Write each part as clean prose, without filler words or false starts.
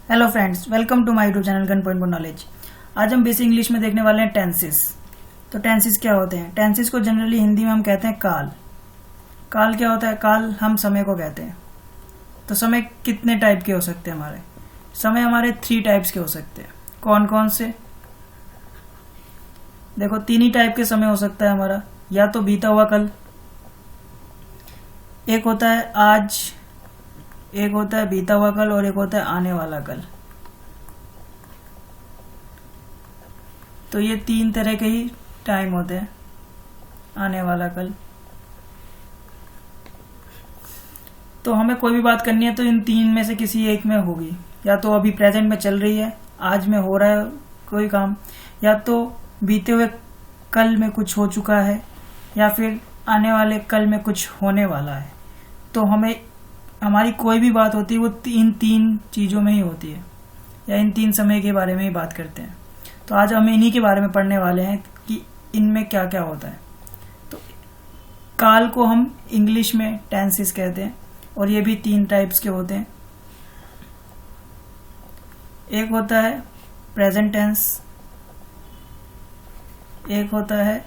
Hello friends, welcome to my YouTube channel gun point for knowledge. आज हम basic English में देखने वाले हैं टेंसेस। तो टेंसेस क्या होते हैं? टेंसेस को जनरली हिंदी में हम कहते हैं काल। काल क्या होता है? काल हम समय को कहते हैं। तो समय कितने टाइप के हो सकते हैं? समय हमारे 3 टाइप्स के हो सकते हैं। कौन कौन से? देखो, 3 ही टाइप के समय हो सकता है हमारा। या तो बीता हुआ कल, एक होता है आज, एक होता है बीता हुआ कल और एक होता है आने वाला कल। तो ये 3 तरह के ही टाइम होते हैं, आने वाला कल। तो हमें कोई भी बात करनी है तो इन 3 में से किसी एक में होगी। या तो अभी प्रेजेंट में चल रही है, आज में हो रहा है कोई काम, या तो बीते हुए कल में कुछ हो चुका है, या फिर आने वाले कल में कुछ होने वाला है। तो हमारी कोई भी बात होती है वो इन 3 चीजों में ही होती है, या इन 3 समय के बारे में ही बात करते हैं। तो आज हम इन्हीं के बारे में पढ़ने वाले हैं कि इनमें क्या क्या होता है। तो काल को हम इंग्लिश में टेंसेस कहते हैं, और ये भी 3 टाइप्स के होते हैं। एक होता है प्रेजेंट टेंस, एक होता है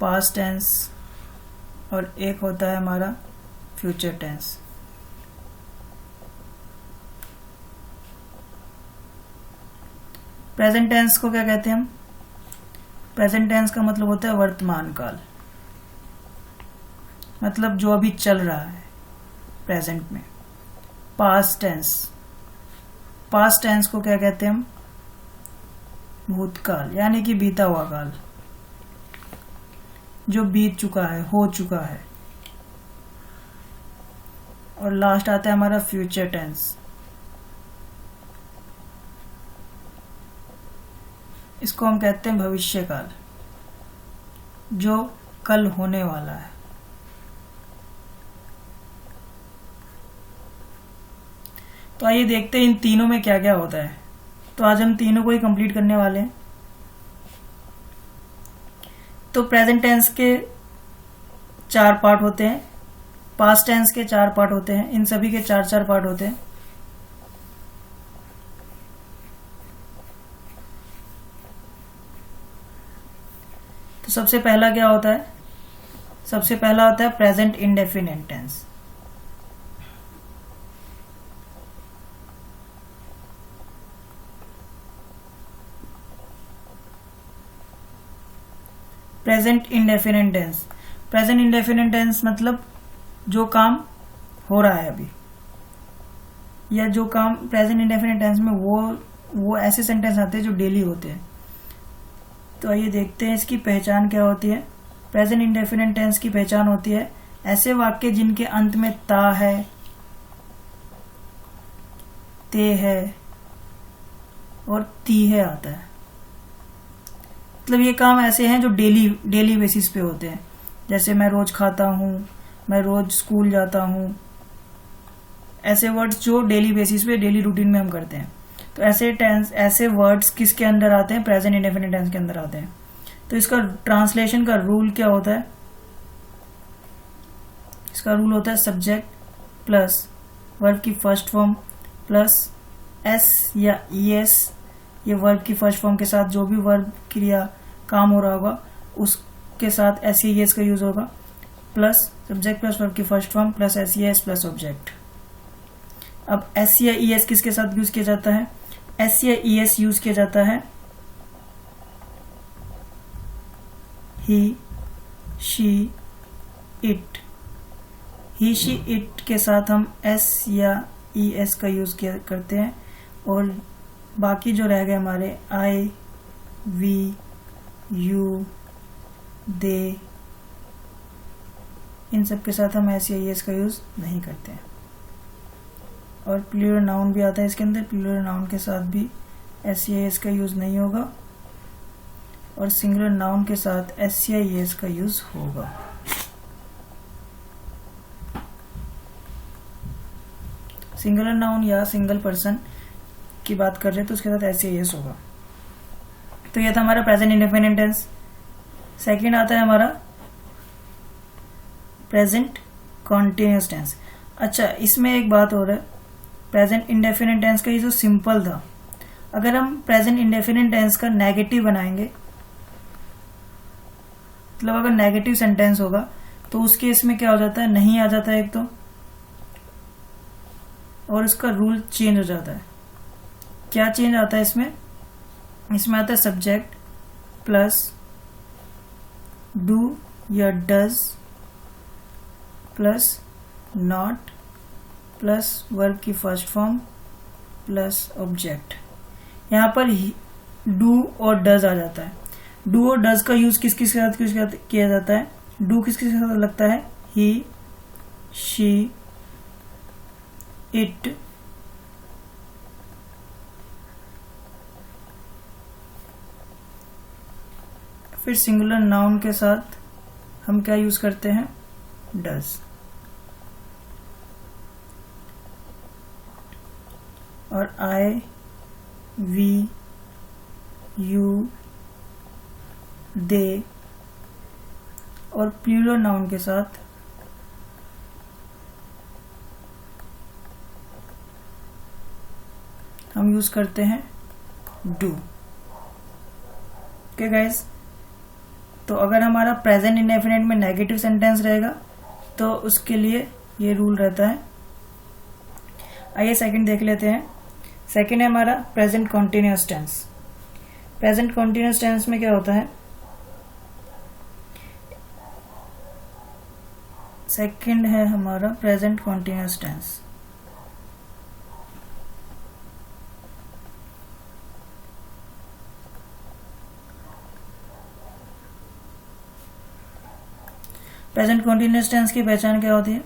पास्ट टेंस, और एक होता है हमारा फ्यूचर टेंस। प्रेजेंट टेंस को क्या कहते हैं हम? प्रेजेंट टेंस का मतलब होता है वर्तमान काल, मतलब जो अभी चल रहा है प्रेजेंट में। पास्ट टेंस, पास्ट टेंस को क्या कहते हैं हम? भूतकाल, यानी कि बीता हुआ काल, जो बीत चुका है, हो चुका है। और लास्ट आता है हमारा फ्यूचर टेंस। इसको हम कहते हैं भविष्य काल, जो कल होने वाला है। तो आइए देखते हैं इन तीनों में क्या क्या होता है। तो आज हम तीनों को ही कंप्लीट करने वाले हैं। तो प्रेजेंट टेंस के 4 पार्ट होते हैं, पास्ट टेंस के 4 पार्ट होते हैं, इन सभी के 4-4 पार्ट होते हैं। तो सबसे पहला क्या होता है? सबसे पहला होता है present indefinite tense. Present indefinite tense, present indefinite tense मतलब जो काम हो रहा है अभी, या जो काम प्रेजेंट इंडेफिनिट टेंस में वो ऐसे सेंटेंस आते हैं जो डेली होते हैं। तो आइए देखते हैं इसकी पहचान क्या होती है। प्रेजेंट इंडेफिनिट टेंस की पहचान होती है ऐसे वाक्य जिनके अंत में ता है, ते है और ती है आता है। मतलब ये काम ऐसे हैं जो डेली बेसिस पे होते हैं। जैसे मैं रोज खाता हूँ, मैं रोज स्कूल जाता हूँ। ऐसे वर्ड्स जो डेली बेसिस पे, डेली रूटीन में हम करते हैं। तो ऐसे वर्ड्स किसके अंदर आते हैं? प्रेजेंट इंडेफिनिट टेंस के अंदर आते हैं। तो इसका ट्रांसलेशन का रूल क्या होता है? इसका रूल होता है सब्जेक्ट प्लस वर्ब की फर्स्ट फॉर्म प्लस एस या ईएस। ये वर्ब की फर्स्ट फॉर्म के साथ जो भी वर्ब क्रिया काम हो रहा होगा उसके साथ एस या ईएस का यूज होगा, प्लस सब्जेक्ट प्लस वर्ब की फर्स्ट फॉर्म प्लस एस या एस प्लस ऑब्जेक्ट। अब एस या ईएस किसके साथ यूज किया जाता है? एस या ईएस यूज किया जाता है he, she, it. He, she, it के साथ हम एस या ईएस का यूज करते हैं, और बाकी जो रह गए हमारे आई, वी, यू, दे, इन सब के साथ हम एस या ईएस का यूज नहीं करते हैं। और प्लूरल नाउन भी आता है इसके अंदर, प्लूरल नाउन के साथ भी एस या ईएस का यूज नहीं होगा, और सिंगुलर नाउन के साथ एस या ईएस का यूज होगा। सिंगुलर नाउन या सिंगल पर्सन की बात कर रहे हैं तो उसके साथ एस या ईएस होगा। तो यह था हमारा प्रेजेंट इंडेफिनिट टेंस। सेकंड आता है हमारा प्रेजेंट कॉन्टिन्यूअस टेंस। अच्छा, इसमें एक बात और है प्रेजेंट इंडेफिनिट टेंस का ये जो सिंपल था, अगर हम प्रेजेंट इंडेफिनिट टेंस का नेगेटिव बनाएंगे, मतलब अगर नेगेटिव सेंटेंस होगा तो उस केस में क्या हो जाता है, नहीं आ जाता है एक तो, और इसका रूल चेंज हो जाता है। क्या चेंज आता है इसमें? इसमें आता है सब्जेक्ट प्लस डू या does plus not plus verb की फर्स्ट फॉर्म प्लस ऑब्जेक्ट। यहाँ पर डू और डज आ जाता है। डू और डज का यूज किस किस के साथ किया जाता है? डू किस किस के साथ लगता है? ही, शी, इट, फिर सिंगुलर नाउन के साथ हम क्या यूज करते हैं? डज। और आई, वी, यू, दे, और प्लूरल नाउन के साथ हम यूज करते हैं डू। ओके गाइस, तो अगर हमारा प्रेजेंट इंडेफिनिट में नेगेटिव सेंटेंस रहेगा तो उसके लिए ये रूल रहता है। आइए सेकंड देख लेते हैं। सेकंड है हमारा present continuous tense. Present continuous tense में क्या होता है? सेकंड है हमारा present continuous tense. Present continuous tense की पहचान क्या होती है?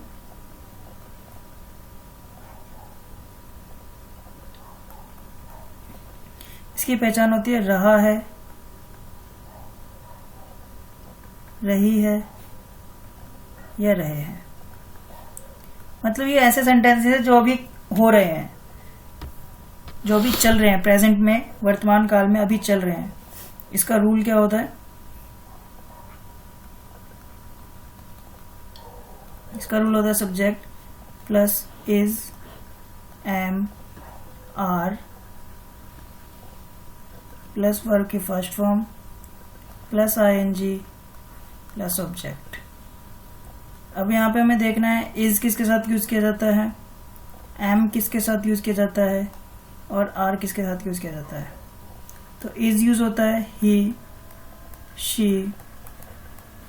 इसकी पहचान होती है रहा है, रही है या रहे हैं। मतलब ये ऐसे सेंटेंसेस है जो अभी हो रहे हैं, जो अभी चल रहे हैं, प्रेजेंट में, वर्तमान काल में अभी चल रहे हैं। इसका रूल क्या होता है? इसका रूल होता है subject plus is, am, are plus verb की first form plus ING plus object. अब यहाँ पे हमें देखना है इज किसके साथ यूज किया जाता है, एम किसके साथ यूज किया जाता है, और आर किसके साथ यूज किया जाता है। तो इज यूज होता है ही, शी,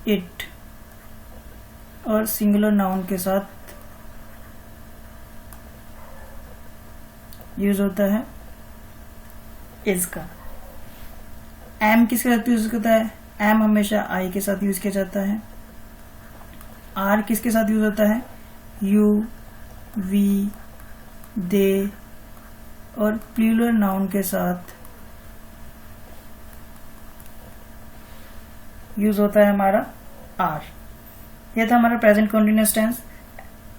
इट, और सिंगुलर नाउन के साथ यूज होता है इज का। एम किसके साथ यूज होता है? एम हमेशा आई के साथ यूज किया जाता है। आर किसके साथ यूज होता है? यू, वी, दे, और प्लूरल नाउन के साथ यूज होता है हमारा आर। यह था हमारा प्रेजेंट कॉन्टिन्यूअस टेंस।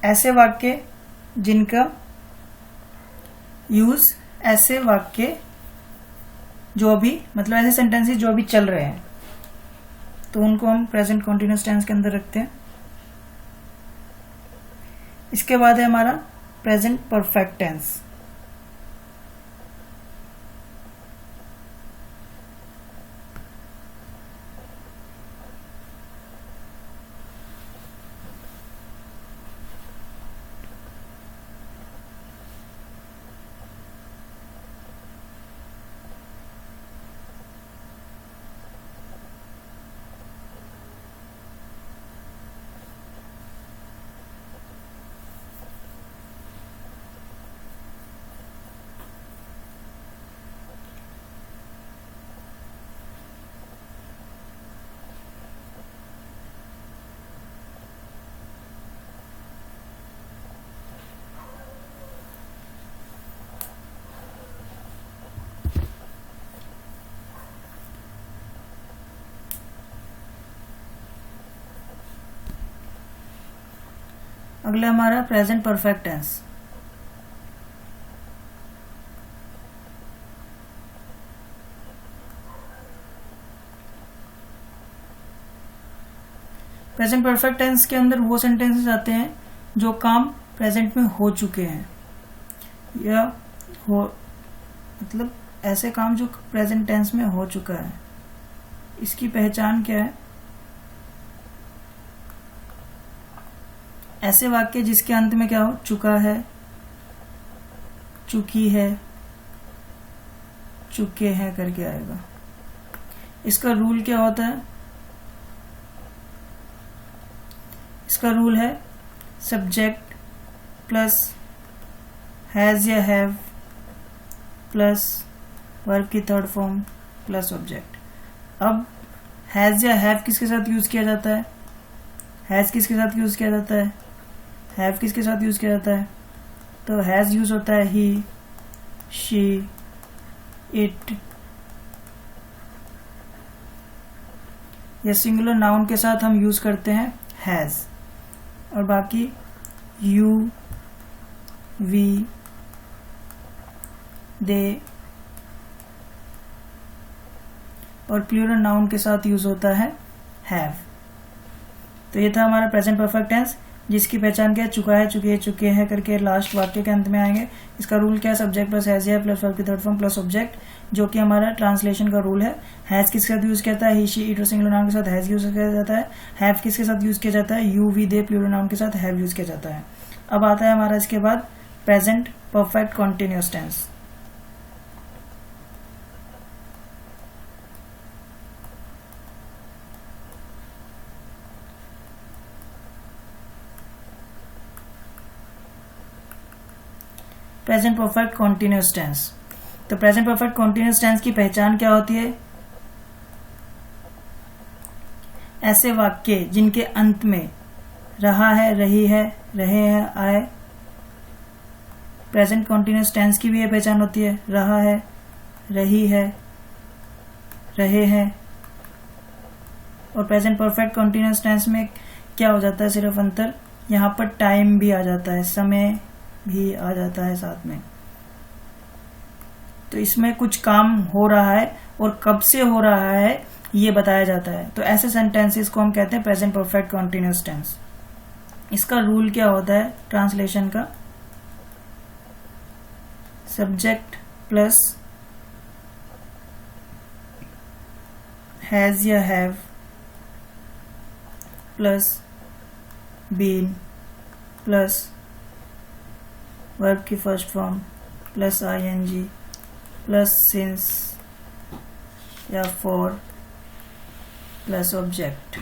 ऐसे वाक्य जिनका यूज, ऐसे वाक्य जो अभी, मतलब ऐसे सेंटेंसेस जो अभी चल रहे हैं, तो उनको हम प्रेजेंट कॉन्टिन्यूअस टेंस के अंदर रखते हैं। इसके बाद है हमारा प्रेजेंट परफेक्ट टेंस। अगला हमारा present perfect tense. Present perfect tense के अंदर वो सेंटेंसेस आते हैं जो काम प्रेजेंट में हो चुके हैं। या हो, मतलब ऐसे काम जो प्रेजेंट टेंस में हो चुका है। इसकी पहचान क्या है? ऐसे वाक्य जिसके अंत में क्या हो, चुका है, चुकी है, चुके हैं करके आएगा। इसका रूल क्या होता है? इसका रूल है सब्जेक्ट प्लस हैज या हैव प्लस वर्ब की थर्ड फॉर्म प्लस ऑब्जेक्ट। अब हैज या हैव किसके साथ यूज किया जाता है? हैज किसके साथ यूज किया जाता है? हैव किसके साथ यूज किया जाता है? तो हैज यूज होता है ही, शी, इट। या सिंगुलर नाउन के साथ हम यूज करते हैं हैज, और बाकी यू, वी, दे, और प्लूरल नाउन के साथ यूज होता है हैव। तो ये था हमारा प्रेजेंट परफेक्ट टेंस, जिसकी पहचान क्या है? चुका है, चुके, चुके हैं करके लास्ट वाक्य के अंत में आएंगे। इसका रूल क्या है? सब्जेक्ट प्लस हैज या प्लस वर्ब की थर्ड फॉर्म प्लस ऑब्जेक्ट, जो कि हमारा ट्रांसलेशन का रूल है। हैज किसके साथ यूज किया जाता है? ही, शी, इट और सिंगुलर नाउन के साथ हैज यूज किया जाता है। हैव किसके साथ यूज किया जाता है? You, we, they plural noun के साथ हैव यूज किया जाता है। अब आता है हमारा इसके बाद present perfect continuous tense. Present perfect continuous tense. तो प्रेजेंट परफेक्ट कॉन्टिन्यूअस टेंस की पहचान क्या होती है? ऐसे वाक्य जिनके अंत में रहा है, रही है, रहे हैं, आए। प्रेजेंट कॉन्टिन्यूअस टेंस की भी यह पहचान होती है, रहा है, रही है, रहे हैं। और प्रेजेंट परफेक्ट कॉन्टिन्यूअस टेंस में क्या हो जाता है? सिर्फ अंतर, यहां पर टाइम भी आ जाता है, समय भी आ जाता है साथ में। तो इसमें कुछ काम हो रहा है और कब से हो रहा है ये बताया जाता है। तो ऐसे सेंटेंसेस को हम कहते हैं प्रेजेंट परफेक्ट कॉन्टिन्यूअस टेंस। इसका रूल क्या होता है ट्रांसलेशन का? सब्जेक्ट प्लस हैज या have plus been plus verb की first form plus ING plus since या फॉर प्लस ऑब्जेक्ट।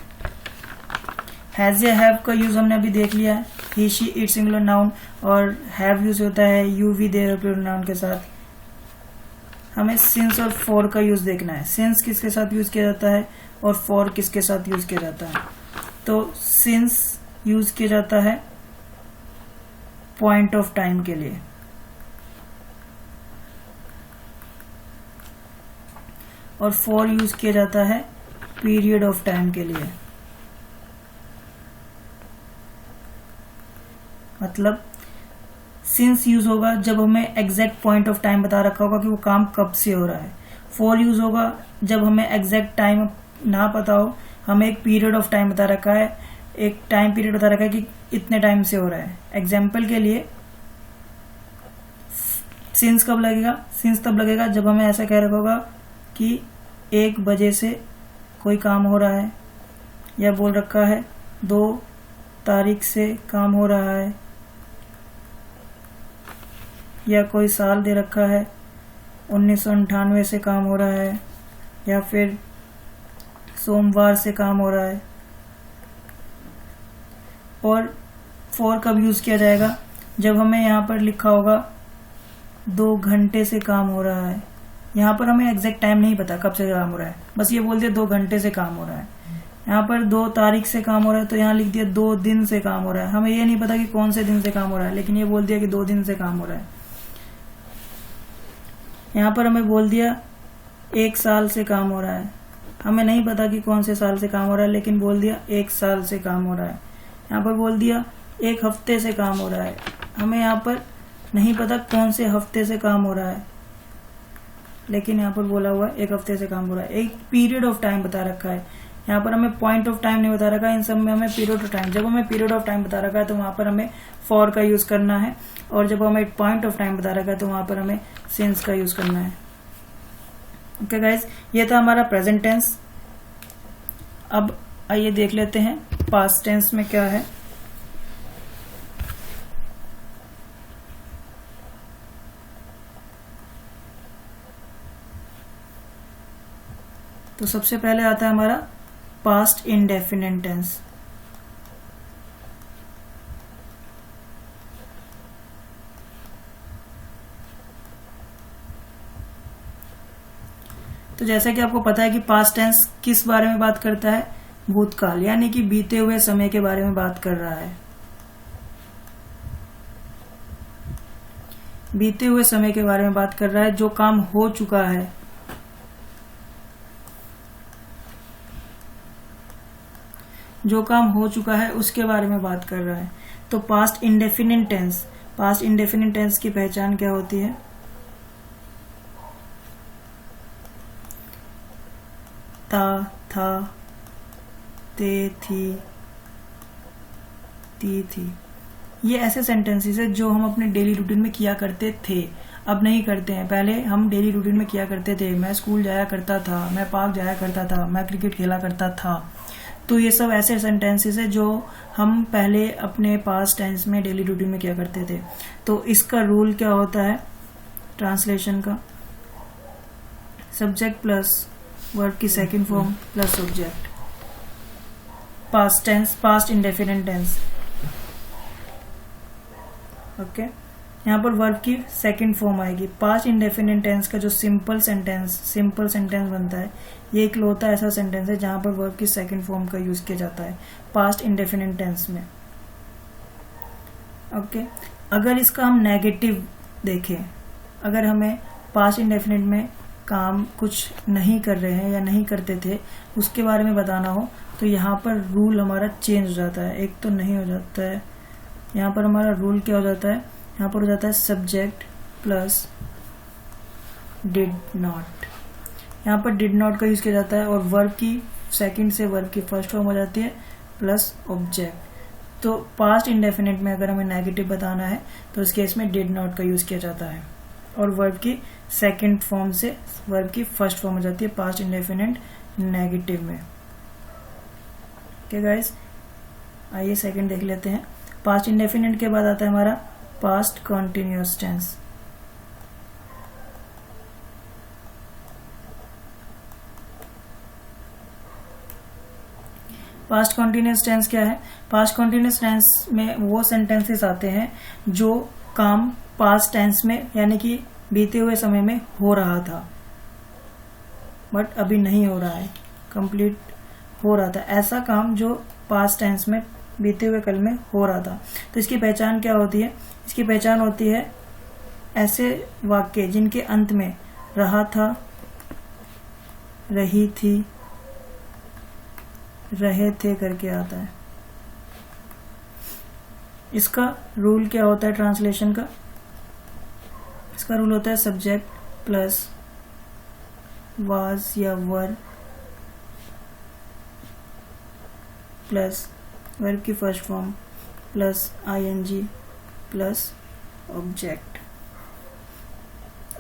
हैज या हैव का यूज हमने अभी देख लिया है, he, she, it singular noun, और हैव यूज होता है you, we, they plural noun के साथ। हमें सिंस और फॉर का यूज देखना है। सिंस किसके साथ यूज किया जाता है और फॉर किसके साथ यूज किया जाता है? तो सिंस यूज किया जाता है पॉइंट ऑफ टाइम के लिए, और फॉर यूज किया जाता है पीरियड ऑफ टाइम के लिए। मतलब सिंस यूज होगा जब हमें एग्जैक्ट पॉइंट ऑफ टाइम बता रखा होगा कि वो काम कब से हो रहा है। फॉर यूज होगा जब हमें एग्जैक्ट टाइम ना पता हो, हमें एक पीरियड ऑफ टाइम बता रखा है, एक टाइम पीरियड बता रखा है कि इतने टाइम से हो रहा है। एग्जाम्पल के लिए सिंस कब लगेगा? सिंस तब लगेगा जब हमें ऐसा कह रखा होगा कि 1 बजे से कोई काम हो रहा है, या बोल रखा है 2 तारीख से काम हो रहा है, या कोई साल दे रखा है 1998 से काम हो रहा है, या फिर सोमवार से काम हो रहा है। और फॉर कब यूज किया जाएगा? जब हमें यहाँ पर लिखा होगा 2 घंटे से काम हो रहा है। यहाँ पर हमें एग्जैक्ट टाइम नहीं पता कब से काम हो रहा है, बस ये बोल दिया 2 घंटे से काम हो रहा है। यहाँ पर 2 तारीख से काम हो रहा है, तो यहाँ लिख दिया 2 दिन से काम हो रहा है। हमें ये नहीं पता कि कौन से दिन से काम हो रहा है, लेकिन ये बोल दिया कि 2 दिन से काम हो रहा है। यहाँ पर हमें बोल दिया 1 साल से काम हो रहा है, हमें नहीं पता कि कौन से साल से काम हो रहा है, लेकिन बोल दिया 1 साल से काम हो रहा है। यहाँ पर बोल दिया 1 हफ्ते से काम हो रहा है, हमें यहाँ पर नहीं पता कौन से हफ्ते से काम हो रहा है, लेकिन यहाँ पर बोला हुआ 1 हफ्ते से काम हो रहा है। एक पीरियड ऑफ टाइम बता रखा है यहाँ पर हमें पॉइंट ऑफ टाइम नहीं बता रखा है, इन सब में हमें पीरियड ऑफ टाइम, जब हमें पीरियड ऑफ टाइम बता रखा है तो वहां पर हमें फॉर का यूज करना है, और जब हमें पॉइंट ऑफ टाइम बता रखा है तो वहां पर हमें सिंस का यूज करना है। ओके गाइज, ये था हमारा प्रेजेंट टेंस। अब आइए देख लेते हैं पास्ट टेंस में क्या है। तो सबसे पहले आता है हमारा पास्ट इंडेफिनिट टेंस। तो जैसा कि आपको पता है कि पास्ट टेंस किस बारे में बात करता है, भूतकाल, यानी कि बीते हुए समय के बारे में बात कर रहा है। बीते हुए समय के बारे में बात कर रहा है, जो काम हो चुका है, जो काम हो चुका है उसके बारे में बात कर रहा है। तो past indefinite tense, past indefinite tense की पहचान क्या होती है? था, ते, थी, ती, थी, ये ऐसे सेंटेंसेस है जो हम अपने डेली रूटीन में किया करते थे, अब नहीं करते हैं। पहले हम डेली रूटीन में किया करते थे, मैं स्कूल जाया करता था, मैं पार्क जाया करता था, मैं क्रिकेट खेला करता था। तो ये सब ऐसे सेंटेंसेस है जो हम पहले अपने पास्ट टेंस में डेली रूटीन में किया करते थे। तो इसका रूल क्या होता है ट्रांसलेशन का? सब्जेक्ट प्लस वर्ब की second form plus object. Past tense, past indefinite tense. Okay, यहाँ पर वर्ब की सेकंड फॉर्म आएगी। पास्ट इंडेफिनिट टेंस का जो सिंपल सेंटेंस बनता है, ये इकलौता ऐसा सेंटेंस है जहां पर वर्ब की सेकंड फॉर्म का यूज किया जाता है पास्ट इंडेफिनिट टेंस में। ओके, अगर इसका हम नेगेटिव देखें, अगर हमें पास्ट इंडेफिनिट में काम कुछ नहीं कर रहे हैं या नहीं करते थे उसके बारे में बताना हो, तो यहाँ पर रूल हमारा चेंज हो जाता है। एक तो नहीं हो जाता है, यहाँ पर हमारा रूल क्या हो जाता है? यहाँ पर हो जाता है सब्जेक्ट प्लस डिड नॉट। यहाँ पर डिड नॉट का यूज किया जाता है और वर्ब की सेकंड से वर्ब की फर्स्ट फॉर्म हो जाती है प्लस ऑब्जेक्ट। तो पास्ट इंडेफिनिट में अगर हमें नेगेटिव बताना है तो इस केस में डिड नॉट का यूज किया जाता है और वर्ब की सेकंड फॉर्म से वर्ब की फर्स्ट फॉर्म हो जाती है पास्ट इंडेफिनिट नेगेटिव में। ओके गाइस, आइए सेकंड देख लेते हैं। पास्ट इंडेफिनिट के बाद आता है हमारा past continuous tense. Past continuous tense क्या है? पास्ट कंटिन्यूअस टेंस में वो सेंटेंसेस आते हैं जो काम पास्ट टेंस में यानी कि बीते हुए समय में हो रहा था बट अभी नहीं हो रहा है, कंप्लीट हो रहा था। ऐसा काम जो पास्ट टेंस में बीते हुए कल में हो रहा था। तो इसकी पहचान क्या होती है? इसकी पहचान होती है ऐसे वाक्य जिनके अंत में रहा था, रही थी, रहे थे करके आता है। इसका रूल क्या होता है ट्रांसलेशन का? इसका रूल होता है सब्जेक्ट प्लस वाज या वर प्लस वर्ब की first form plus ING plus object.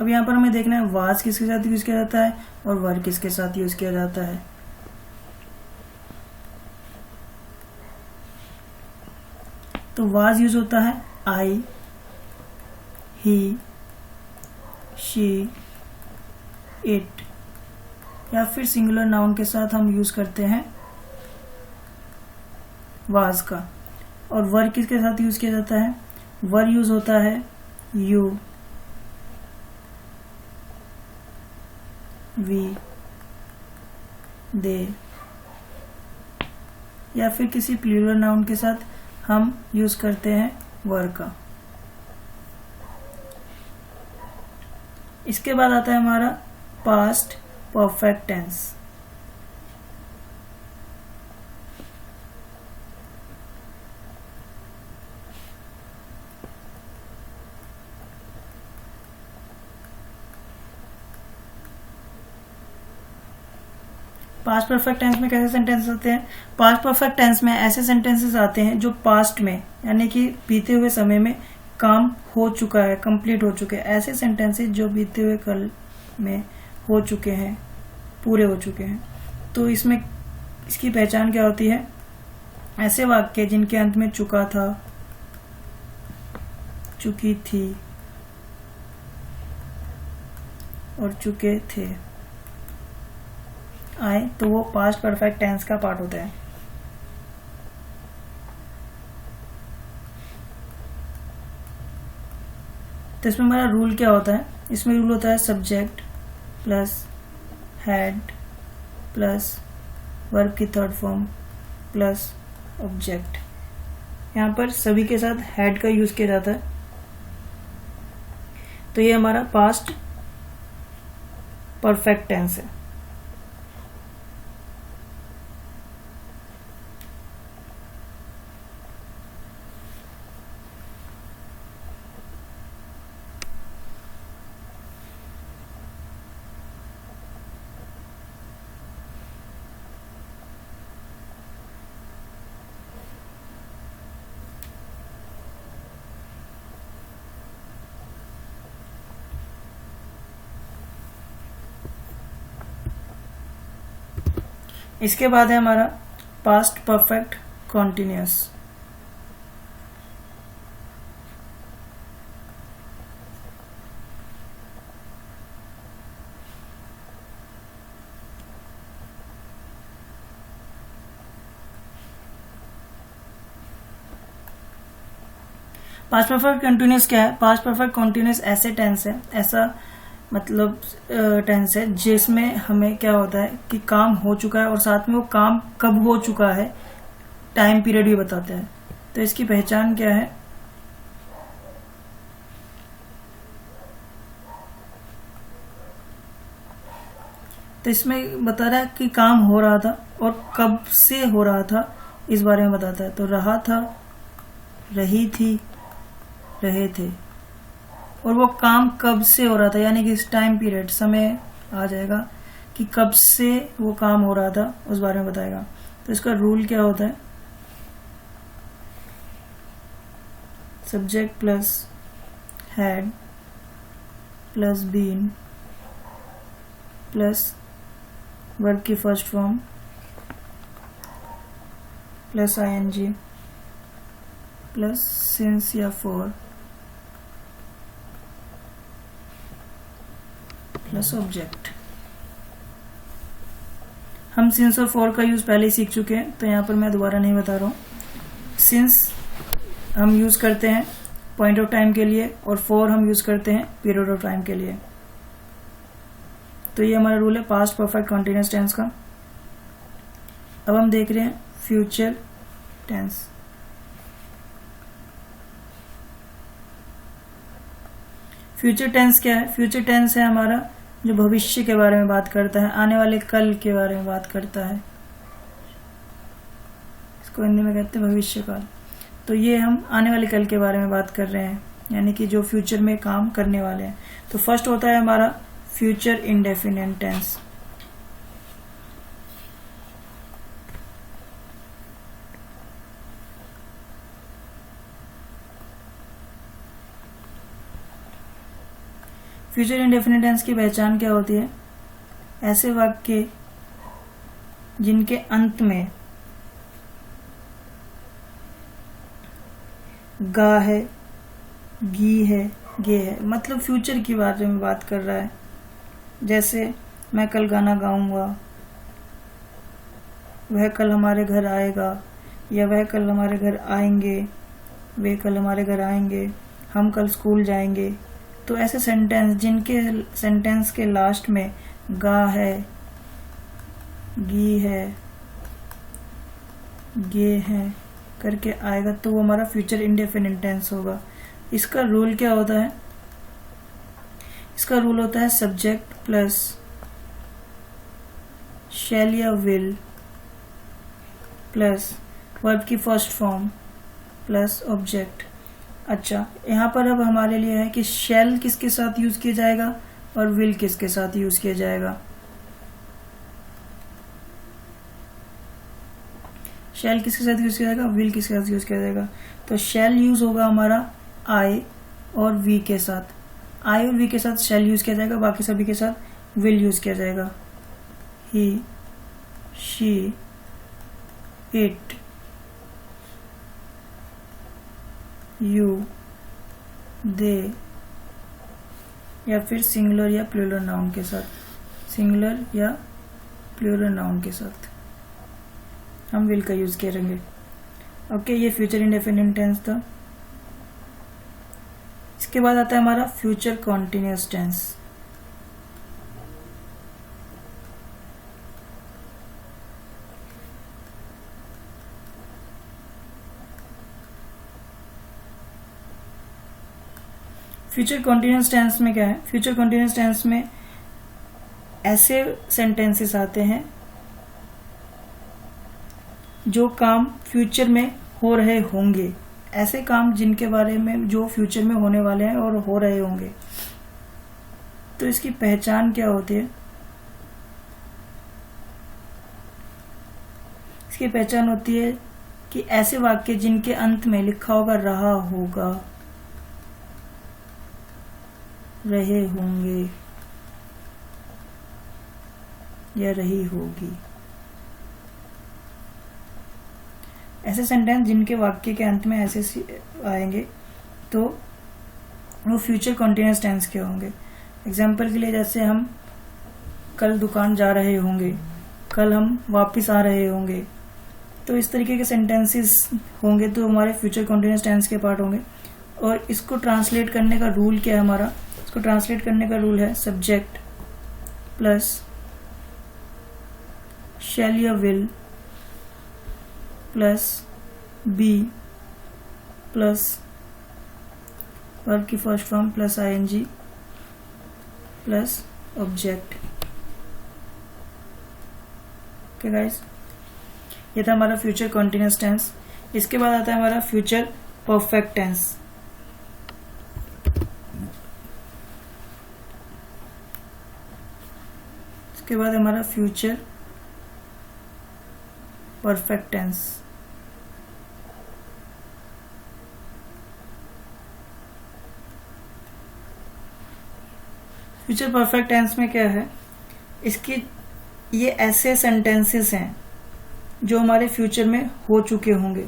अब यहाँ पर हमें देखना है वाज किसके साथ यूज किया जाता है और वर किसके साथ यूज किया जाता है। तो वाज यूज होता है आई, ही, शी, इट, या फिर सिंगुलर नाउन के साथ हम यूज करते हैं वाज का। और वर किसके साथ यूज किया जाता है? वर यूज होता है यू, वी, दे, या फिर किसी प्लूरल नाउन के साथ हम यूज करते हैं वर का। इसके बाद आता है हमारा past perfect tense. Past perfect tense में कैसे सेंटेंस आते हैं? पास्ट परफेक्ट टेंस में ऐसे सेंटेंसेस आते हैं जो पास्ट में यानी कि बीते हुए समय में काम हो चुका है, कंप्लीट हो चुके हैं। ऐसे सेंटेंसेस जो बीते हुए कल में हो चुके हैं, पूरे हो चुके हैं। तो इसमें इसकी पहचान क्या होती है? ऐसे वाक्य जिनके अंत में चुका था, चुकी थी और चुके थे आए, तो वो पास्ट परफेक्ट टेंस का पार्ट होता है। तो इसमें हमारा रूल क्या होता है? इसमें रूल होता है subject plus had plus verb की थर्ड फॉर्म प्लस ऑब्जेक्ट। यहाँ पर सभी के साथ हैड का यूज किया जाता है। तो ये हमारा पास्ट परफेक्ट टेंस है। इसके बाद है हमारा past perfect continuous. Past perfect continuous क्या है? पास्ट परफेक्ट कंटिन्यूअस ऐसे टेंस है, ऐसा मतलब टेंस है जिसमें हमें क्या होता है कि काम हो चुका है और साथ में वो काम कब हो चुका है टाइम पीरियड भी बताता है। तो इसकी पहचान क्या है? तो इसमें बता रहा है कि काम हो रहा था और कब से हो रहा था इस बारे में बताता है। तो रहा था, रही थी, रहे थे, और वो काम कब से हो रहा था यानी कि इस टाइम पीरियड समय आ जाएगा कि कब से वो काम हो रहा था उस बारे में बताएगा। तो इसका रूल क्या होता है? Subject plus had plus been plus verb की first form plus ING plus since या फॉर प्लस ऑब्जेक्ट। हम सिंस और फॉर का यूज पहले ही सीख चुके हैं, तो यहाँ पर मैं दोबारा नहीं बता रहा हूँ। सिंस हम यूज करते हैं पॉइंट ऑफ टाइम के लिए और फॉर हम यूज करते हैं पीरियड ऑफ टाइम के लिए। तो ये हमारा रूल है पास्ट परफेक्ट कॉन्टिन्यूअस टेंस का। अब हम देख रहे हैं फ्यूचर टेंस। फ्यूचर टेंस क्या है? फ्यूचर टेंस है हमारा जो भविष्य के बारे में बात करता है, आने वाले कल के बारे में बात करता है। इसको हिंदी में कहते हैं भविष्य काल। तो ये हम आने वाले कल के बारे में बात कर रहे हैं, यानी कि जो फ्यूचर में काम करने वाले हैं। तो फर्स्ट होता है हमारा future indefinite tense. Future indefinite tense की पहचान क्या होती है? ऐसे वाक्य जिनके अंत में गा है, गी है, गे है, मतलब फ्यूचर के बारे में बात कर रहा है। जैसे मैं कल गाना गाऊंगा, वह कल हमारे घर आएगा, या वह कल हमारे घर आएंगे, वे कल हमारे घर आएंगे, हम कल स्कूल जाएंगे। तो ऐसे सेंटेंस जिनके सेंटेंस के लास्ट में गा है, गी है, गे है करके आएगा, तो वो हमारा फ्यूचर इंडेफिनिट टेंस होगा। इसका रूल क्या होता है? इसका रूल होता है सब्जेक्ट प्लस शैल या विल प्लस वर्ब की फर्स्ट फॉर्म प्लस ऑब्जेक्ट। अच्छा, यहाँ पर अब हमारे लिए है कि शैल किसके साथ यूज किया जाएगा और विल किसके साथ यूज किया जाएगा। शैल किसके साथ यूज किया जाएगा, विल किसके साथ यूज किया जाएगा। तो शैल यूज होगा हमारा आई और वी के साथ, आई और वी के साथ शैल यूज किया जाएगा, बाकी सभी के साथ विल यूज किया जाएगा। ही, शी, इट, यू, दे, या फिर सिंगुलर या प्लूरल नाउन के साथ, सिंगुलर या प्लूरल नाउन के साथ हम विल का यूज करेंगे। ओके, ये फ्यूचर इंडेफिनिट टेंस था। इसके बाद आता है हमारा future continuous tense. Future continuous tense में क्या है, फ्यूचर कॉन्टिन्यूअस टेंस में ऐसे सेंटेंसेस आते हैं जो काम फ्यूचर में हो रहे होंगे, ऐसे काम जिनके बारे में जो फ्यूचर में होने वाले हैं और हो रहे होंगे। तो इसकी पहचान क्या होती है, इसकी पहचान होती है कि ऐसे वाक्य जिनके अंत में लिखा होगा रहा होगा, रहे होंगे या रही होगी, ऐसे सेंटेंस जिनके वाक्य के अंत में ऐसे आएंगे तो वो फ्यूचर कॉन्टिन्यूअस टेंस के होंगे। एग्जाम्पल के लिए जैसे हम कल दुकान जा रहे होंगे, कल हम वापस आ रहे होंगे, तो इस तरीके के सेंटेंसेस होंगे तो हमारे फ्यूचर कॉन्टिन्यूअस टेंस के पार्ट होंगे। और इसको ट्रांसलेट करने का रूल क्या है हमारा, इसको ट्रांसलेट करने का रूल है सब्जेक्ट प्लस शैल या will plus be plus verb की first form plus ING plus object. Okay guys, ये था हमारा फ्यूचर कॉन्टिन्यूअस टेंस। इसके बाद आता है हमारा फ्यूचर परफेक्ट टेंस। इसके बाद हमारा future perfect tense. Future perfect tense में क्या है, इसकी ये ऐसे सेंटेंसेस हैं जो हमारे फ्यूचर में हो चुके होंगे,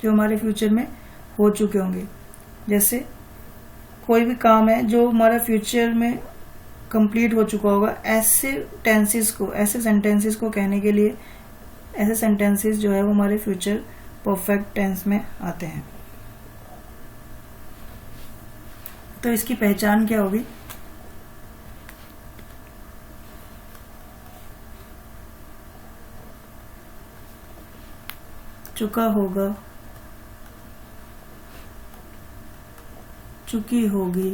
जो हमारे फ्यूचर में हो चुके होंगे। जैसे कोई भी काम है जो हमारा फ्यूचर में कंप्लीट हो चुका होगा, ऐसे टेंसेस को, ऐसे सेंटेंसेस को कहने के लिए ऐसे सेंटेंसेस जो है वो हमारे फ्यूचर परफेक्ट टेंस में आते हैं। तो इसकी पहचान क्या होगी, चुका होगा, चुकी होगी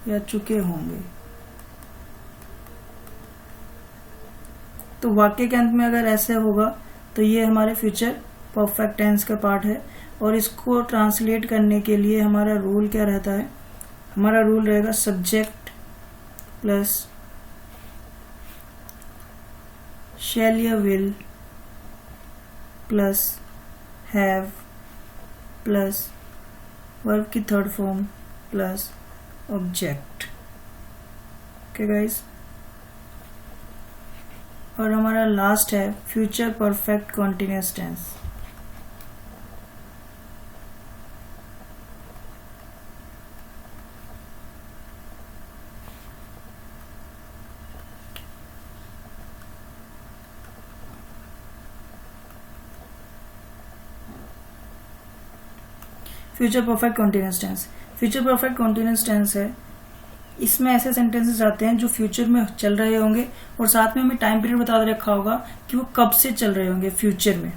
या चुके होंगे। तो वाक्य के अंत में अगर ऐसे होगा तो ये हमारे फ्यूचर परफेक्ट टेंस का पार्ट है। और इसको ट्रांसलेट करने के लिए हमारा रूल क्या रहता है, हमारा रूल रहेगा सब्जेक्ट प्लस शैल या will plus have plus verb की third form plus object. Okay guys, और हमारा लास्ट है future perfect continuous tense. Future perfect continuous tense, future perfect continuous tense है, इसमें ऐसे सेंटेंसेस आते हैं जो फ्यूचर में चल रहे होंगे और साथ में हमें टाइम पीरियड बता रखा होगा कि वो कब से चल रहे होंगे फ्यूचर में।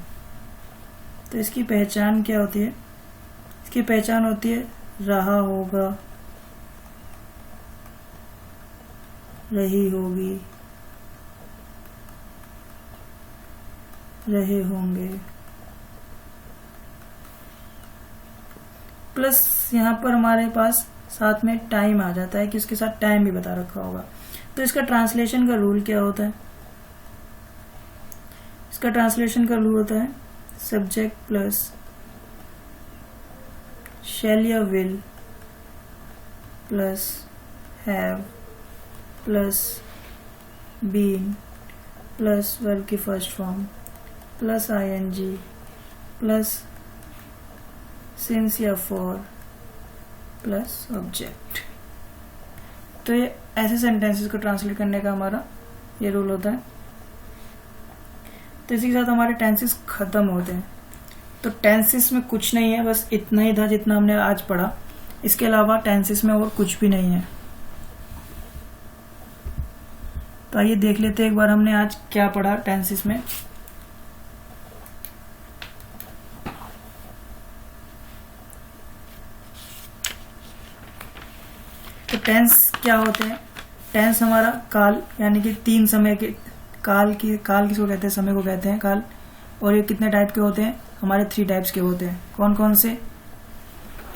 तो इसकी पहचान क्या होती है, इसकी पहचान होती है रहा होगा, रही होगी, रहे होंगे, प्लस यहाँ पर हमारे पास साथ में टाइम आ जाता है कि उसके साथ टाइम भी बता रखा होगा। तो इसका ट्रांसलेशन का रूल क्या होता है, इसका ट्रांसलेशन का रूल होता है सब्जेक्ट प्लस शैल या will plus have plus been plus verb की first form plus ING plus since या फॉर प्लस ऑब्जेक्ट। तो ये ऐसे सेंटेंसेस को ट्रांसलेट करने का हमारा ये रूल होता है। तो इसी के साथ हमारे टेंसेस खत्म होते हैं। तो टेंसेस में कुछ नहीं है, बस इतना ही था जितना हमने आज पढ़ा। इसके अलावा टेंसेस में और कुछ भी नहीं है। तो आइए देख लेते हैं एक बार हमने आज क्या पढ़ा टेंसेस में। तो टेंस क्या होते हैं? टेंस हमारा काल यानी कि 3 समय के काल किसको कहते हैं? समय को कहते हैं काल। और ये कितने टाइप के होते हैं? हमारे 3 टाइप्स के होते हैं। कौन कौन से?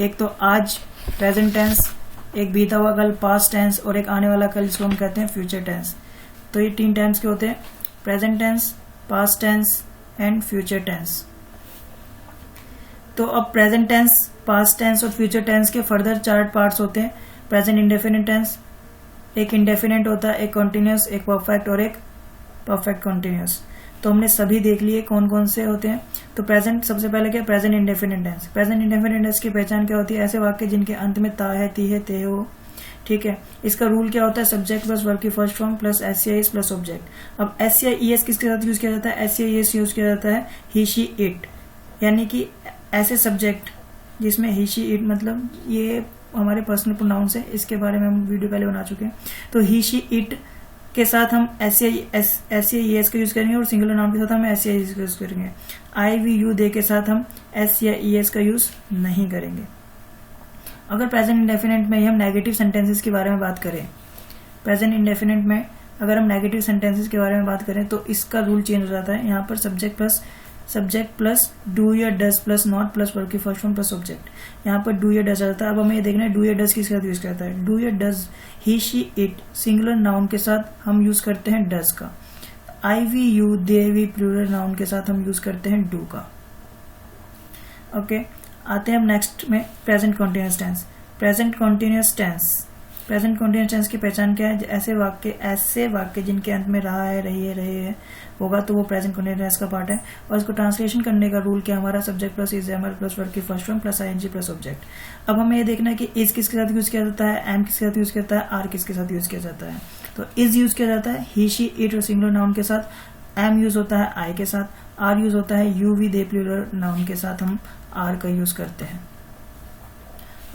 एक तो आज प्रेजेंट टेंस, एक बीता हुआ कल पास्ट टेंस, और एक आने वाला कल जिसको हम कहते हैं फ्यूचर टेंस। तो ये 3 टाइप्स के होते हैं, present tense, past tense and future tense. तो अब प्रेजेंट टेंस, पास्ट टेंस और फ्यूचर टेंस के फर्दर 4 पार्ट्स होते हैं। प्रेजेंट इंडेफिनिट टेंस, एक इंडेफिनिट होता है, एक कॉन्टिन्यूस, एक परफेक्ट और एक परफेक्ट कॉन्टिन्यूस। तो हमने सभी देख लिए कौन कौन से होते हैं। तो प्रेजेंट सबसे पहले क्या? Present indefinite tense. Present indefinite tense की पहचान क्या होती है? ऐसे वाक्य जिनके अंत में ता है, ती है, ते हो। ठीक है। इसका रूल क्या होता है? सब्जेक्ट प्लस वर्ब की first form plus S plus object. अब एस या ई एस किसके साथ यूज किया जाता है? एस या ई एस यूज किया जाता है ही शी इट, यानी कि ऐसे सब्जेक्ट जिसमें ही शी इट, मतलब ये हमारे पर्सनल प्रोनाउंस है, इसके बारे में हम वीडियो पहले बना चुके हैं। तो ही शी इट के साथ हम एस या ई एस का यूज करेंगे और सिंगुलर नाउन के साथ हम एस या ई एस का यूज करेंगे। आई वी यू दे के साथ हम एस या ई एस का यूज नहीं करेंगे। अगर प्रेजेंट इंडेफिनिट में ही हम नेगेटिव सेंटेंसेस के बारे में बात करें, प्रेजेंट इंडेफिनिट में अगर हम नेगेटिव सेंटेंसेस के बारे में बात करें तो इसका रूल चेंज हो जाता है। यहाँ पर सब्जेक्ट प्लस डू या does plus not plus verb की फर्स्ट फॉर्म प्लस ऑब्जेक्ट। यहाँ पर डू या डज आता है। अब हमें ये देखना है डू या डज किसके साथ यूज करता है। डू या does, he she it singular noun के साथ हम यूज करते हैं डज का। I we you they we plural noun के साथ हम यूज करते हैं डू का। ओके, आते हैं हम नेक्स्ट में present continuous tense. Present continuous tense की पहचान क्या है? ऐसे वाक्य जिनके अंत में रहा है, रही है होगा तो वो प्रेजेंट कॉन्टिन्यूअस टेंस का पार्ट है। और इसको ट्रांसलेशन करने का रूल क्या हमारा? Subject plus is am are plus verb की first form plus ING plus object. अब हमें ये देखना है कि इज किसके साथ यूज किया जाता है, एम किसके साथ यूज किया जाता है, आर किसके साथ यूज किया जाता है। तो इज यूज किया जाता है ही शी इट और सिंगुलर नाउन के साथ, एम यूज होता है आई के साथ, आर यूज होता है you we they plural noun के साथ हम आर का यूज करते हैं।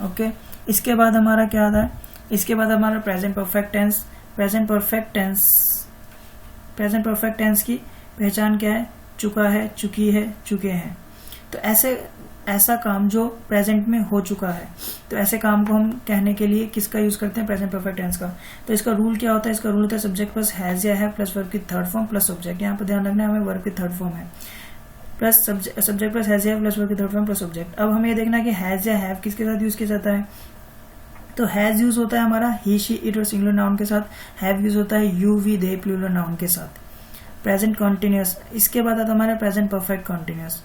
ओके, इसके बाद हमारा क्या आता है? इसके बाद हमारा present perfect tense. Present perfect tense की पहचान क्या है? चुका है, चुकी है, चुके हैं। तो ऐसा काम जो प्रेजेंट में हो चुका है, तो ऐसे काम को हम कहने के लिए किसका यूज करते हैं? प्रेजेंट परफेक्ट टेंस का। तो इसका रूल क्या होता है? इसका रूल होता है सब्जेक्ट प्लस हैज या हैव प्लस वर्ब की थर्ड फॉर्म प्लस ऑब्जेक्ट। यहाँ पर ध्यान रखना है हमें वर्ब की थर्ड फॉर्म है, प्लस सब्जेक्ट प्लस हैज या हैव प्लस वर्ब की थर्ड फॉर्म प्लस ऑब्जेक्ट। अब हमें ये देखना है कि हैज या हैव किसके साथ यूज किया जाता है। तो हैज यूज होता है हमारा ही शी इट और सिंगुलर नाउन के साथ, हैव यूज होता है you we they plural noun के साथ। प्रेजेंट कॉन्टिन्यूअस, इसके बाद आता है हमारा प्रेजेंट परफेक्ट कॉन्टिन्यूअस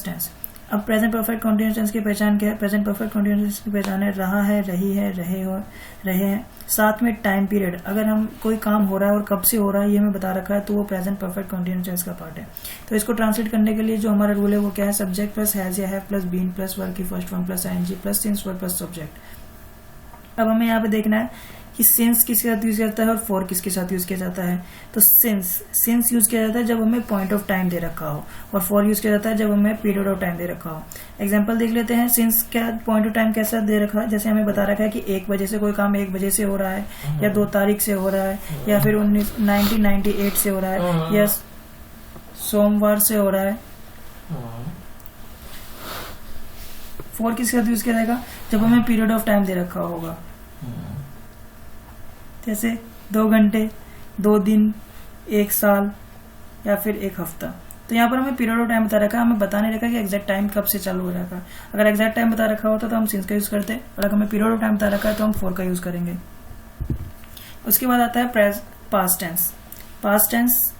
टेंस। अब प्रेजेंट परफेक्ट कॉन्टिन्यूअस टेंस की पहचान क्या है? प्रेजेंट परफेक्ट कॉन्टिन्यूअस टेंस की पहचान है रहा है, रही है, रहे हैं, साथ में टाइम पीरियड। अगर हम कोई काम हो रहा है और कब से हो रहा है ये हमें बता रखा है तो वो प्रेजेंट परफेक्ट कॉन्टिन्यूअस टेंस का पार्ट है। तो इसको ट्रांसलेट करने के लिए जो हमारा रूल है वो क्या है? सब्जेक्ट प्लस हैज या have plus been plus verb की first form plus ING plus since verb plus object. अब हमें यहाँ पे देखना है कि सिंस किसके साथ यूज किया जाता है और फॉर किसके साथ यूज किया जाता है। तो सिंस यूज किया जाता है जब हमें पॉइंट ऑफ टाइम दे रखा हो, और फॉर यूज किया जाता है जब हमें पीरियड ऑफ टाइम दे रखा हो। एग्जांपल देख लेते हैं। सिंस क्या पॉइंट ऑफ टाइम कैसा दे रखा है? जैसे हमें बता रखा है कि 1 बजे से कोई काम 1 बजे से हो रहा है, या 2 तारीख से हो रहा है, या फिर 1998 से हो रहा है, या सोमवार से हो रहा है। फॉर किसके साथ यूज किया जाएगा? जब हमें पीरियड ऑफ टाइम दे रखा होगा, जैसे 2 घंटे, 2 दिन, 1 साल या फिर 1 हफ्ता। तो यहाँ पर हमें पीरियड ऑफ टाइम बता रखा है, हमें बता नहीं रखा कि एग्जैक्ट टाइम कब से चालू हो रहा है। अगर एग्जैक्ट टाइम बता रखा होता तो हम सिंस का यूज करते, और अगर हमें पीरियड ऑफ टाइम बता रखा है तो हम फॉर का यूज करेंगे। उसके बाद आता है पास्ट टेंस।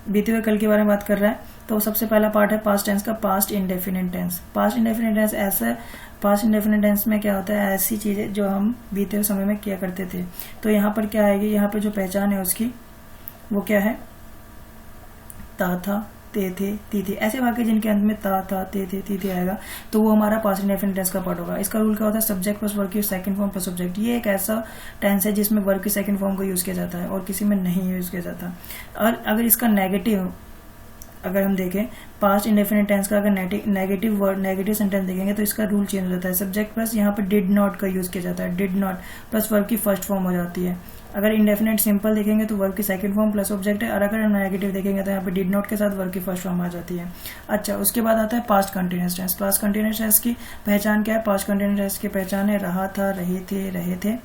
बीते हुए कल के बारे में बात कर रहा है, तो सबसे पहला पार्ट है पास्ट टेंस का, past indefinite tense. Past indefinite tense ऐसा, पास्ट इंडेफिनिट टेंस में क्या होता है, ऐसी चीजें जो हम बीते हुए समय में किया करते थे। तो यहाँ पर क्या आएगी, यहाँ पर जो पहचान है उसकी वो क्या है, ता था, ते थे, ती थी, ऐसे वाक्य जिनके अंत में ता था, ते थे, ती थी आएगा, तो वो हमारा पास्ट इंडेफिनिट टेंस का पार्ट होगा। इसका रूल क्या होता है, सब्जेक्ट प्लस वर्ब की सेकंड फॉर्म प्लस ऑब्जेक्ट। ये एक ऐसा टेंस है जिसमें वर्ब की सेकंड फॉर्म को यूज किया जाता है और किसी में नहीं यूज किया जाता। और अगर इसका नेगेटिव अगर हम देखें, पास्ट इंडेफिनिट टेंस का अगर नेगेटिव वर्ड, नेगेटिव सेंटेंस देखेंगे तो इसका रूल चेंज हो जाता है। सब्जेक्ट प्लस यहाँ पे डिड नॉट का यूज किया जाता है, डिड नॉट प्लस वर्ब की फर्स्ट फॉर्म हो जाती है। अगर इंडेफिनिट सिंपल देखेंगे तो वर्ब की सेकंड फॉर्म प्लस ऑब्जेक्ट है, और अगर हम नेगेटिव देखेंगे तो यहाँ पे डिड नॉट के साथ वर्ब की फर्स्ट फॉर्म आ जाती है। अच्छा, उसके बाद आता है past continuous tense. Past continuous tense की पहचान क्या है, पास्ट कंटिन्यूअस टेंस की पहचान है रहा था, रहे थे, रहे थे।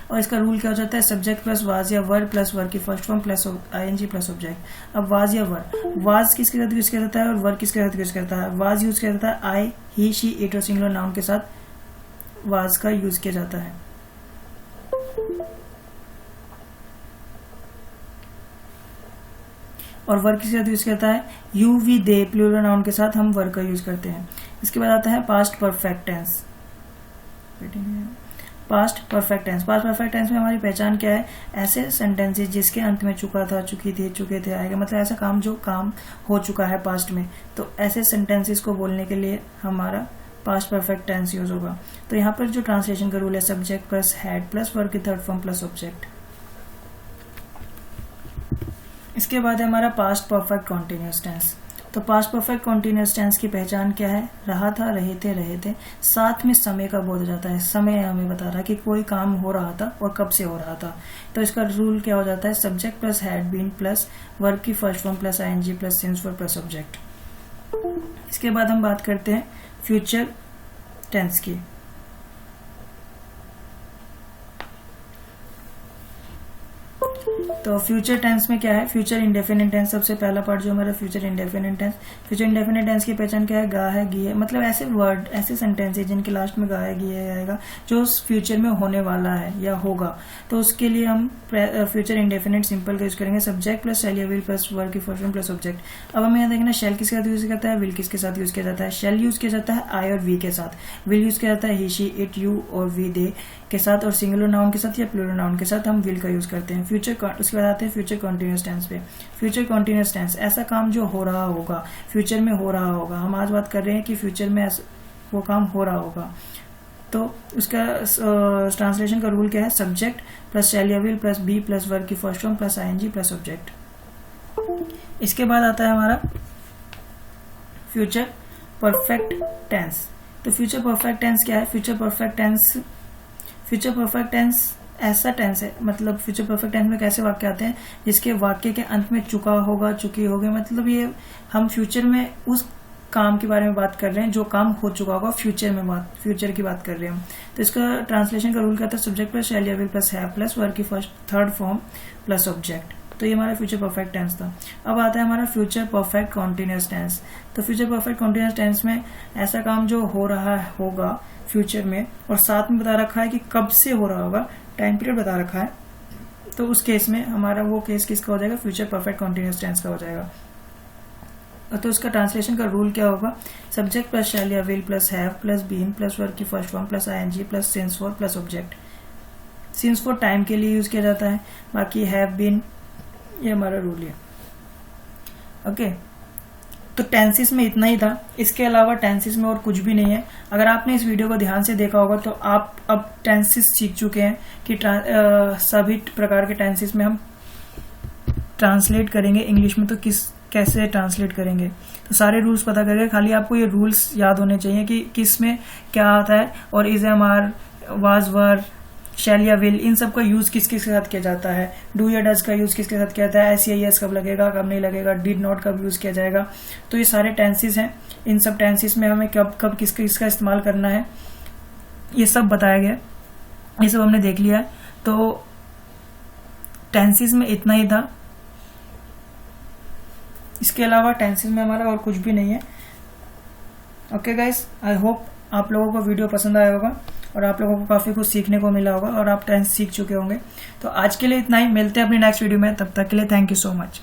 और इसका रूल क्या हो जाता है, सब्जेक्ट प्लस वाज या वर प्लस वर्ब की first form plus ING plus object. अब वाज या वर, वाज किसके साथ यूज किया जाता है और वर किसके साथ यूज करता है। वाज यूज किया जाता है आई, ही, शी, इट और सिंगुलर नाउन के साथ वाज का यूज किया जाता है। और वर्ब किसके साथ यूज करता है, you, we, they plural noun के साथ हम वर्ब का यूज करते हैं। इसके बाद आता है past perfect tense. Past perfect tense, past perfect tense में हमारी पहचान क्या है, ऐसे सेंटेंसेस जिसके अंत में चुका था, चुकी थी, चुके थे आएगा, मतलब ऐसा काम जो काम हो चुका है पास्ट में, तो ऐसे सेंटेंसेस को बोलने के लिए हमारा पास्ट परफेक्ट टेंस यूज होगा। तो यहाँ पर जो ट्रांसलेशन का रूल है, subject plus had plus verb की थर्ड फॉर्म प्लस ऑब्जेक्ट। इसके बाद है हमारा पास्ट परफेक्ट कॉन्टिन्यूअस टेंस। तो पास्ट परफेक्ट कॉन्टिन्यूअस टेंस की पहचान क्या है, रहा था, रहे थे, साथ में समय का बोध हो जाता है। समय हमें बता रहा है कि कोई काम हो रहा था और कब से हो रहा था। तो इसका रूल क्या हो जाता है, subject plus had been plus verb की first form plus ING plus since for plus object. इसके बाद हम बात करते हैं फ्यूचर टेंस की। तो फ्यूचर टेंस में क्या है, फ्यूचर इंडेफिनिट टेंस। सबसे पहला पार्ट जो हमारा future indefinite tense. Future indefinite tense की पहचान क्या है, गा है, गी है, मतलब ऐसे वर्ड, ऐसे सेंटेंस है जिनके लास्ट में गा है, गी है आएगा, जो फ्यूचर में होने वाला है या होगा। तो उसके लिए हम फ्यूचर इंडेफिनिट सिंपल का यूज करेंगे, सब्जेक्ट प्लस शेल या विल प्लस वर्ब की फर्स्ट फॉर्म प्लस ऑब्जेक्ट। अब हमें यहाँ देखना, शेल किसके साथ यूज करता है, विल किसके साथ यूज किया जाता है। शेल यूज किया जाता है आई और वी के साथ, विल यूज किया जाता है ही, शी, इट, यू और वी, दे के साथ, और सिंगुलर नाउन के साथ या प्लूरल नाउन के साथ हम विल का यूज करते हैं। फ्यूचर, उसके बाद आते हैं फ्यूचर कॉन्टिन्यूअस टेंस पे। फ्यूचर कॉन्टिन्यूअस टेंस, ऐसा काम जो हो रहा होगा, फ्यूचर में हो रहा होगा। हम आज बात कर रहे हैं कि फ्यूचर में वो काम हो रहा होगा। तो उसका ट्रांसलेशन का रूल क्या है, सब्जेक्ट प्लस शैल या will plus be plus verb की first form plus ING plus object. इसके बाद आता है हमारा फ्यूचर परफेक्ट टेंस। तो फ्यूचर परफेक्ट टेंस क्या है, फ्यूचर परफेक्ट टेंस ऐसा टेंस है, मतलब फ्यूचर परफेक्ट टेंस में कैसे वाक्य आते हैं जिसके वाक्य के अंत में चुका होगा, चुकी होगी, मतलब ये हम फ्यूचर में उस काम के बारे में बात कर रहे हैं जो काम हो चुका होगा, फ्यूचर की बात कर रहे हैं हम। तो इसका ट्रांसलेशन का रूल क्या था, सब्जेक्ट प्लस शैल या will plus have plus verb की first third form plus object. तो ये हमारा फ्यूचर परफेक्ट टेंस था। अब आता है हमारा फ्यूचर परफेक्ट कॉन्टिन्यूअस टेंस। तो फ्यूचर परफेक्ट कॉन्टिन्यूअस टेंस में ऐसा काम जो हो रहा होगा फ्यूचर में और साथ में बता रखा है कि कब से हो रहा होगा, टाइम पीरियड बता रखा है, तो उस केस में हमारा वो केस किसका हो जाएगा, फ्यूचर परफेक्ट कॉन्टिन्यूअस टेंस का हो जाएगा। तो उसका ट्रांसलेशन का रूल क्या होगा, सब्जेक्ट प्लस शैल या will plus have plus been plus verb की first form plus ING plus since for plus object. Since for time के लिए यूज किया जाता है, बाकी हैव बीन ये हमारा रूल है। ओके, तो टेंसेस में इतना ही था, इसके अलावा टेंसेस में और कुछ भी नहीं है। अगर आपने इस वीडियो को ध्यान से देखा होगा तो आप अब टेंसेस सीख चुके हैं कि सभी प्रकार के टेंसेस में हम ट्रांसलेट करेंगे इंग्लिश में, तो कैसे ट्रांसलेट करेंगे, तो सारे रूल्स पता करके खाली आपको ये रूल्स याद होने चाहिए कि किस में क्या आता है, और इज, एम, आर, वाज, वर, शैल या विल, इन सब का यूज किस किस के साथ किया जाता है, डू या डज का यूज किसके साथ किया जाता है, एस या यस कब लगेगा, कब नहीं लगेगा, डिड नॉट कब यूज किया जाएगा। तो ये सारे टेंसेस हैं, इन सब टेंसेस में हमें कब कब किसका इस्तेमाल करना है ये सब बताया गया, ये सब हमने देख लिया है। तो टेंसेस में इतना ही था, इसके अलावा टेंसेस में हमारा और कुछ भी नहीं है। ओके गाइस, आई होप आप लोगों को वीडियो पसंद आया होगा और आप लोगों को काफी कुछ सीखने को मिला होगा और आप टेंस सीख चुके होंगे। तो आज के लिए इतना ही, मिलते हैं अपनी नेक्स्ट वीडियो में, तब तक के लिए थैंक यू सो मच।